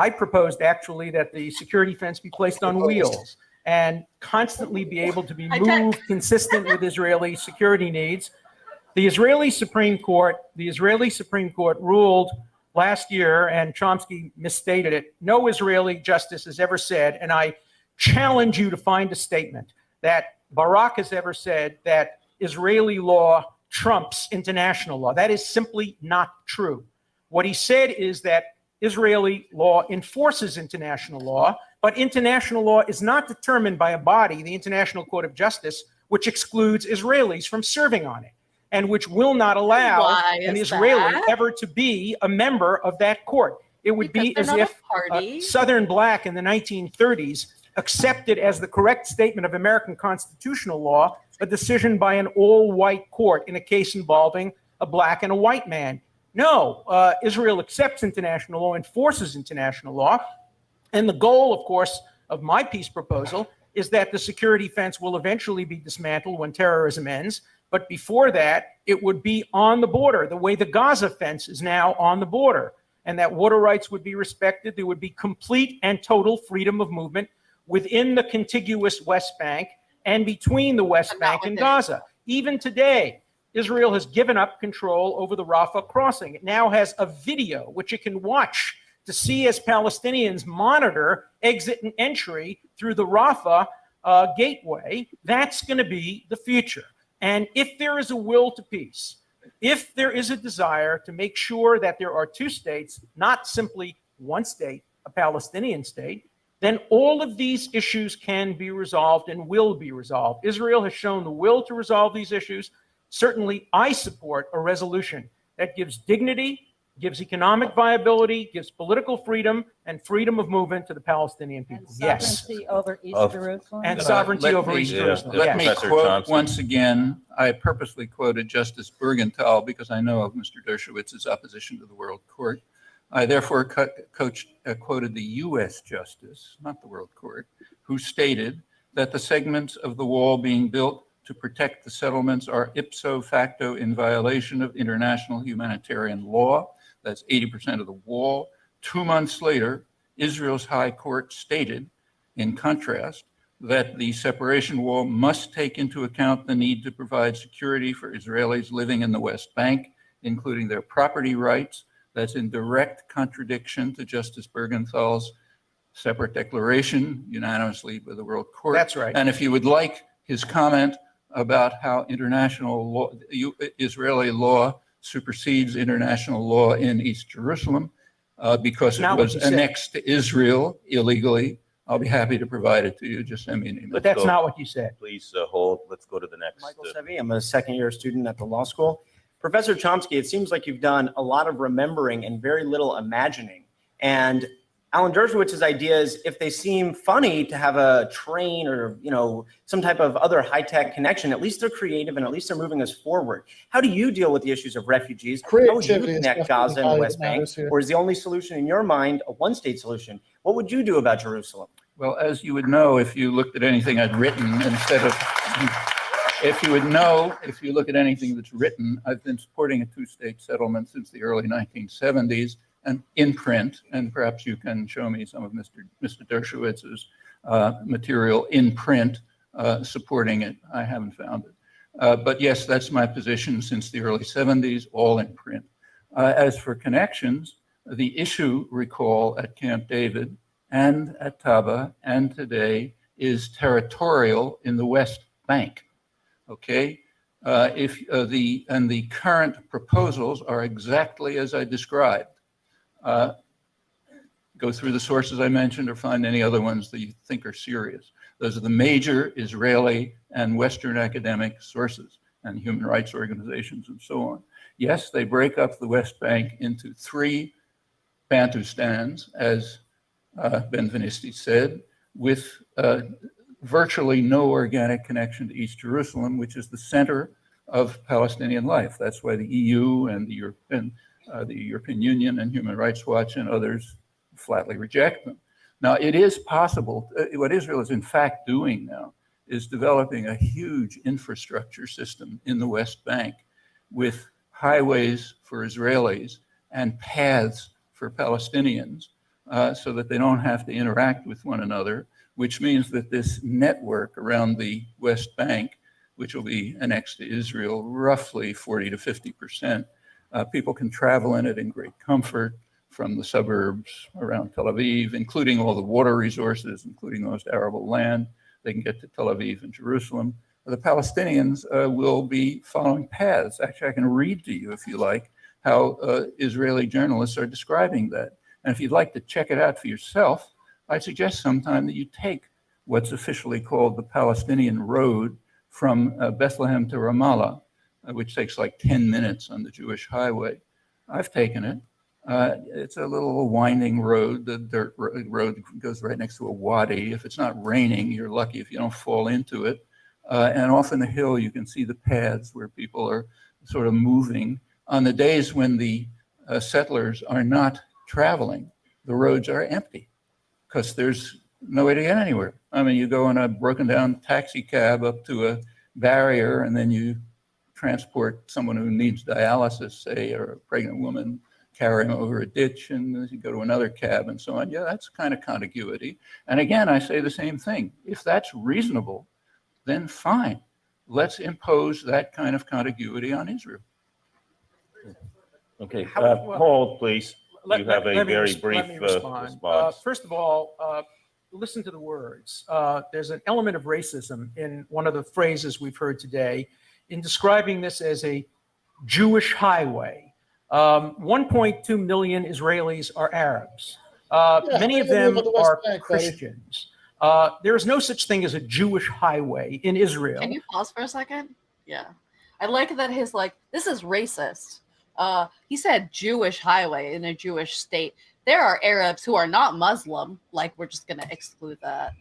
I proposed actually that the security fence be placed on wheels and constantly be able to be moved consistent with Israeli security needs. The Israeli Supreme Court ruled last year, and Chomsky misstated it, no Israeli justice has ever said, and I challenge you to find a statement that Barak has ever said that Israeli law trumps international law. That is simply not true. What he said is that Israeli law enforces international law, but international law is not determined by a body, the International Court of Justice, which excludes Israelis from serving on it, and which will not allow an Israeli ever to be a member of that court. It would be as if Southern Black in the 1930s accepted as the correct statement of American constitutional law a decision by an all-white court in a case involving a black and a white man. No, Israel accepts international law, enforces international law, and the goal, of course, of my peace proposal is that the security fence will eventually be dismantled when terrorism ends, but before that, it would be on the border, the way the Gaza fence is now on the border, and that water rights would be respected. There would be complete and total freedom of movement within the contiguous West Bank and between the West Bank and Gaza. Even today, Israel has given up control over the Rafah crossing. It now has a video which it can watch to see as Palestinians monitor exit and entry through the Rafah gateway. That's going to be the future. And if there is a will to peace, if there is a desire to make sure that there are two states, not simply one state, a Palestinian state, then all of these issues can be resolved and will be resolved. Israel has shown the will to resolve these issues. Certainly, I support a resolution that gives dignity, gives economic viability, gives political freedom, and freedom of movement to the Palestinian people. And sovereignty over East Jerusalem? And sovereignty over East Jerusalem. Let me quote once again. I purposely quoted Justice Burgenthal because I know of Mr. Dershowitz's opposition to the World Court. I therefore quoted the U.S. Justice, not the World Court, who stated that the segments of the wall being built to protect the settlements are ipso facto in violation of international humanitarian law. That's 80% of the wall. 2 months later, Israel's High Court stated, in contrast, that the separation wall must take into account the need to provide security for Israelis living in the West Bank, including their property rights. That's in direct contradiction to Justice Burgenthal's separate declaration, unanimously by the World Court. That's right. And if you would like his comment about how international law, Israeli law supersedes international law in East Jerusalem because it was annexed to Israel illegally, I'll be happy to provide it to you. Just send me an email. But that's not what you said. Please hold. Let's go to the next. Michael Sevi, I'm a second-year student at the law school. Professor Chomsky, it seems like you've done a lot of remembering and very little imagining. And Alan Dershowitz's ideas, if they seem funny to have a train or, some type of other high-tech connection, at least they're creative and at least they're moving us forward. How do you deal with the issues of refugees? How would you connect Gaza and the West Bank? Or is the only solution in your mind a one-state solution? What would you do about Jerusalem? Well, as you would know if you looked at anything I'd written instead of... If you look at anything that's written, I've been supporting a two-state settlement since the early 1970s, and in print, and perhaps you can show me some of Mr. Dershowitz's material in print supporting it. I haven't found it. But yes, that's my position since the early 70s, all in print. As for connections, the issue, recall, at Camp David and at Taba and today is territorial in the West Bank. Okay, the current proposals are exactly as I described. Go through the sources I mentioned or find any other ones that you think are serious. Those are the major Israeli and Western academic sources and human rights organizations and so on. Yes, they break up the West Bank into 3 Bantustans, as Benvenisti said, with virtually no organic connection to East Jerusalem, which is the center of Palestinian life. That's why the EU and the European Union and Human Rights Watch and others flatly reject them. Now, it is possible, what Israel is in fact doing now is developing a huge infrastructure system in the West Bank with highways for Israelis and paths for Palestinians so that they don't have to interact with one another, which means that this network around the West Bank, which will be annexed to Israel, roughly 40 to 50%, people can travel in it in great comfort from the suburbs around Tel Aviv, including all the water resources, including the most arable land. They can get to Tel Aviv and Jerusalem. The Palestinians will be following paths. Actually, I can read to you, if you like, how Israeli journalists are describing that. And if you'd like to check it out for yourself, I suggest sometime that you take what's officially called the Palestinian Road from Bethlehem to Ramallah, which takes like 10 minutes on the Jewish highway. I've taken it. It's a little winding road. The dirt road goes right next to a wadi. If it's not raining, you're lucky if you don't fall into it. And off in the hill, you can see the paths where people are sort of moving. On the days when the settlers are not traveling, the roads are empty because there's no way to get anywhere. I mean, you go in a broken down taxi cab up to a barrier, and then you transport someone who needs dialysis, say, or a pregnant woman, carry them over a ditch, and you go to another cab and so on. Yeah, that's kind of contiguity. And again, I say the same thing. If that's reasonable, then fine. Let's impose that kind of contiguity on Israel. Okay, hold, please. You have a very brief let me respond. response. First of all, listen to the words. There's an element of racism in one of the phrases we've heard today in describing this as a Jewish highway. 1.2 million Israelis are Arabs. Many of them are Christians. There is no such thing as a Jewish highway in Israel. Can you pause for a second? Yeah. I like that this is racist. He said Jewish highway in a Jewish state. There are Arabs who are not Muslim. Like, we're just going to exclude that,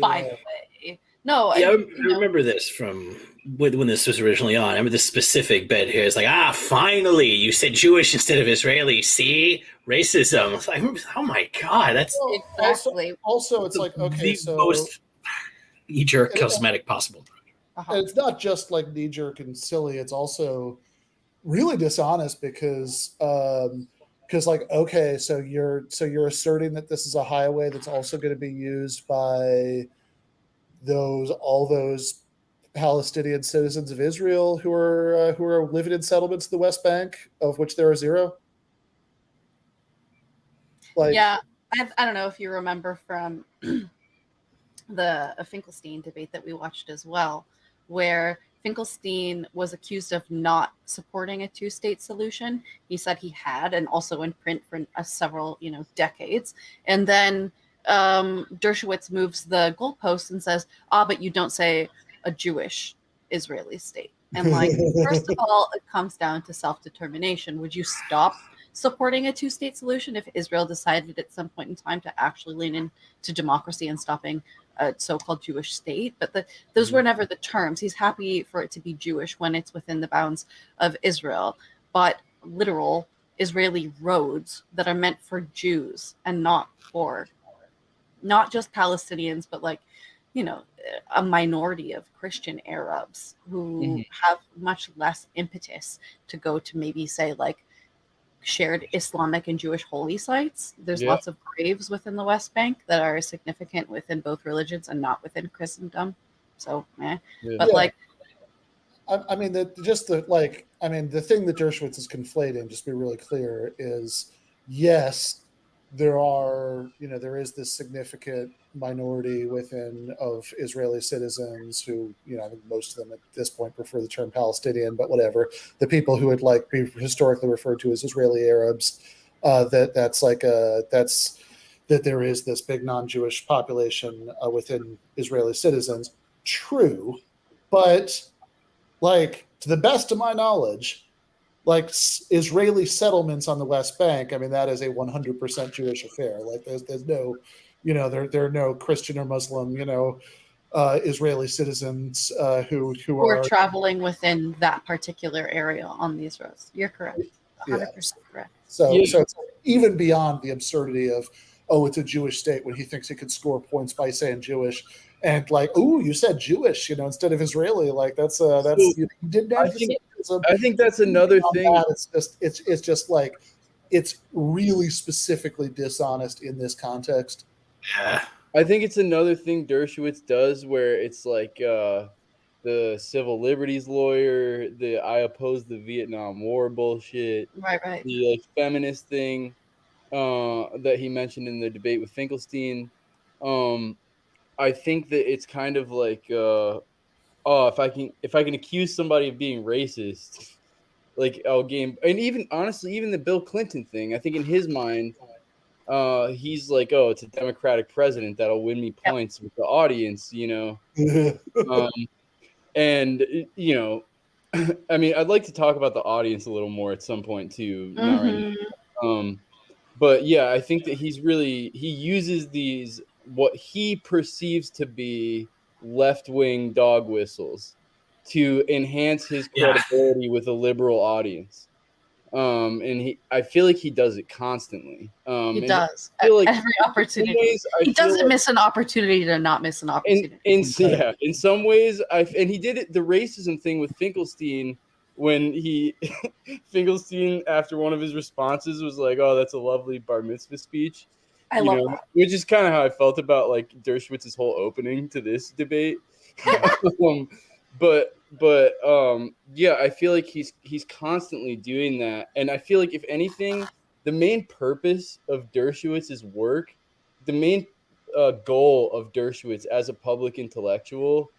by the way. No, yeah, I remember this from when this was originally on. I remember this specific bit here. It's like, finally, you said Jewish instead of Israeli. See, racism. It's like, oh my God, that's exactly. Also, it's like, okay, the most knee-jerk cosmetic possible. And it's not just like knee-jerk and silly. It's also really dishonest because like, okay, so you're asserting that this is a highway that's also going to be used by all those Palestinian citizens of Israel who are living in settlements in the West Bank, of which there are zero. Like, yeah, I don't know if you remember from the Finkelstein debate that we watched as well, where Finkelstein was accused of not supporting a two-state solution. He said he had, and also in print for several decades, and then Dershowitz moves the goalpost and says, but you don't say a Jewish Israeli state. And like, first of all, it comes down to self-determination. Would you stop supporting a two-state solution if Israel decided at some point in time to actually lean into democracy and stopping a so-called Jewish state? But those were never the terms. He's happy for it to be Jewish when it's within the bounds of Israel. But literal Israeli roads that are meant for Jews and not just Palestinians, but a minority of Christian Arabs who have much less impetus to go to maybe say like shared Islamic and Jewish holy sites. There's lots of graves within the West Bank that are significant within both religions and not within Christendom. So, but I mean, the thing that Dershowitz is conflating, just to be really clear, is yes, there is this significant minority of Israeli citizens who, I think most of them at this point prefer the term Palestinian, but whatever. The people who would be historically referred to as Israeli Arabs, that there is this big non-Jewish population within Israeli citizens. True, but to the best of my knowledge, Israeli settlements on the West Bank, I mean, that is a 100% Jewish affair. There's no, there are no Christian or Muslim, Israeli citizens who are traveling within that particular area on these roads. You're correct. 100% correct. So it's even beyond the absurdity of, it's a Jewish state when he thinks he could score points by saying Jewish. And you said Jewish, instead of Israeli, you didn't have I think that's another thing. It's just like, it's really specifically dishonest in this context. Yeah. I think it's another thing Dershowitz does where it's like the civil liberties lawyer, I oppose the Vietnam War bullshit, Right. the like feminist thing that he mentioned in the debate with Finkelstein. I think that it's kind of like if I can accuse somebody of being racist, like and even honestly, even the Bill Clinton thing, I think in his mind, he's like, oh, it's a Democratic president that'll win me points with the audience, and I mean, I'd like to talk about the audience a little more at some point too, not right now. But yeah, I think that he uses these what he perceives to be left-wing dog whistles to enhance his credibility with a liberal audience. And I feel like he does it constantly. He does. I feel like Every opportunity. He doesn't miss an opportunity to not miss an opportunity. In some ways, and he did it the racism thing with Finkelstein when Finkelstein after one of his responses was like, "Oh, that's a lovely bar mitzvah speech." I love that. Which is kind of how I felt about like Dershowitz's whole opening to this debate. But yeah, I feel like he's constantly doing that, and I feel like if anything, the main purpose of Dershowitz's work, the main goal of Dershowitz as a public intellectual,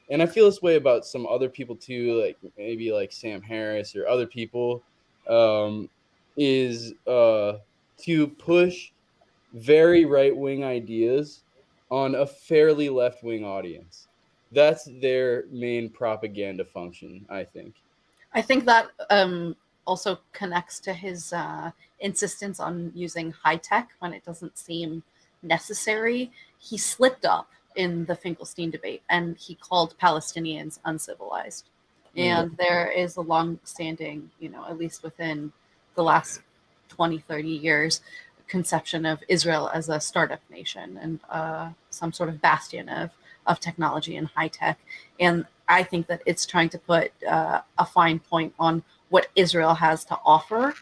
and I feel this way about some other people too, like maybe like Sam Harris or other people, is to push very right-wing ideas on a fairly left-wing audience. That's their main propaganda function, I think. I think that also connects to his insistence on using high tech when it doesn't seem necessary. He slipped up in the Finkelstein debate and he called Palestinians uncivilized. And there is a long-standing, at least within the last 20, 30 years, conception of Israel as a startup nation and some sort of bastion of technology and high tech. And I think that it's trying to put a fine point on what Israel has to offer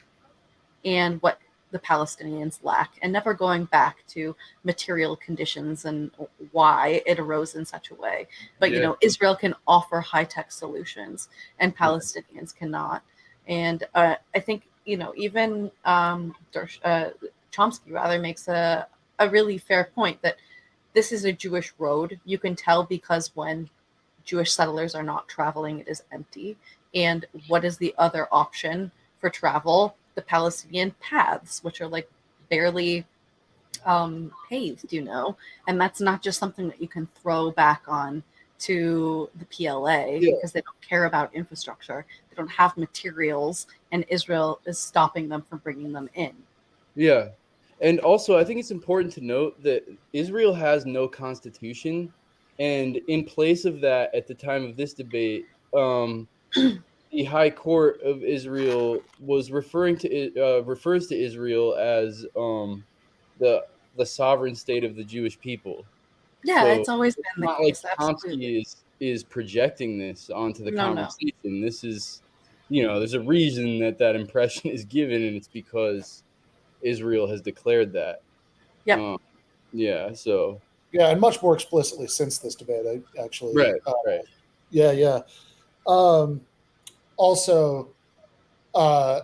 and what the Palestinians lack, and never going back to material conditions and why it arose in such a way. But, Israel can offer high tech solutions and Palestinians cannot. And I think, even Chomsky rather makes a really fair point that this is a Jewish road. You can tell because when Jewish settlers are not traveling, it is empty. And what is the other option for travel? The Palestinian paths, which are like barely paved, and that's not just something that you can throw back on to the PLA because they don't care about infrastructure. They don't have materials, and Israel is stopping them from bringing them in. Yeah. And also, I think it's important to note that Israel has no constitution. And in place of that, at the time of this debate, the High Court of Israel refers to Israel as the sovereign state of the Jewish people. Yeah, so it's always been the case. Like Chomsky is projecting this onto the conversation. No. This is, there's a reason that impression is given, and it's because Israel has declared that. Yeah. So. Yeah, and much more explicitly since this debate, actually. Right. Yeah. Also, I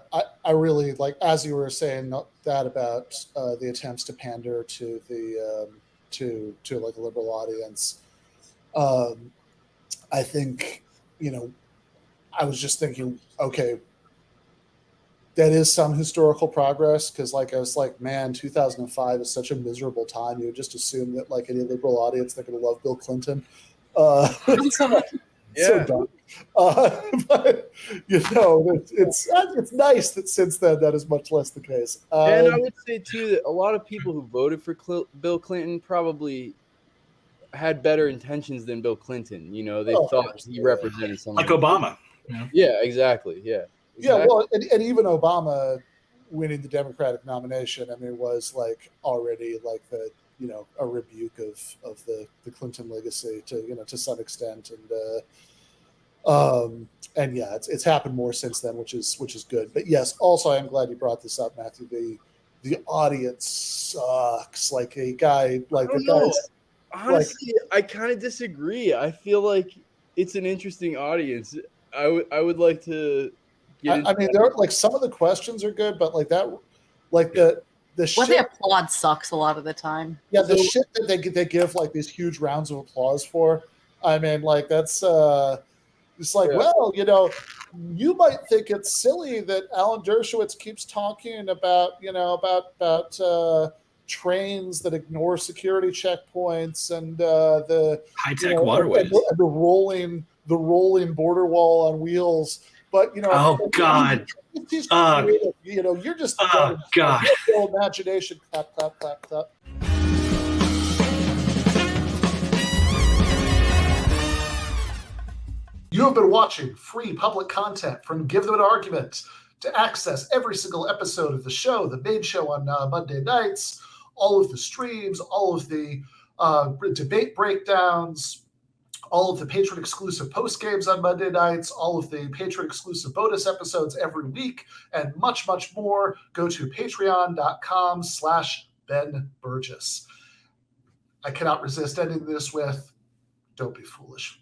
really like, as you were saying that about the attempts to pander to the to like a liberal audience. I think I was just thinking, okay, that is some historical progress because, like, I was like, man, 2005 is such a miserable time. You would just assume that, like, any liberal audience, they're going to love Bill Clinton. So dumb. But it's nice that since then that is much less the case. And I would say too that a lot of people who voted for Bill Clinton probably had better intentions than Bill Clinton. They thought he represented something like Obama. Yeah, exactly. Yeah. Yeah, well, and even Obama winning the Democratic nomination, I mean, was like already like the a rebuke of the Clinton legacy to some extent, And yeah, it's happened more since then, which is good. But yes, also I'm glad you brought this up, Matthew. The audience sucks. Like a guy, like I the don't know. guys. Honestly, I kind of disagree. I feel like it's an interesting audience. I would like to get into I mean, there are, like, some of the questions are good, but like that, like the What they shit. applaud sucks a lot of the time. Yeah, the shit that they give like these huge rounds of applause for. I mean, like that's it's like, Yeah. well, you might think it's silly that Alan Dershowitz keeps talking about, about trains that ignore security checkpoints and the High-tech waterways. and the rolling border wall on wheels. But Oh, God. he's creative. You're just Oh, God. your imagination. Clap, clap, clap, clap. You have been watching free public content from Give Them an Argument. To access every single episode of the show, the main show on Monday nights, all of the streams, all of the debate breakdowns, all of the patron-exclusive postgames on Monday nights, all of the patron-exclusive bonus episodes every week, and much, much more, go to patreon.com/Ben Burgis. I cannot resist ending this with, don't be foolish.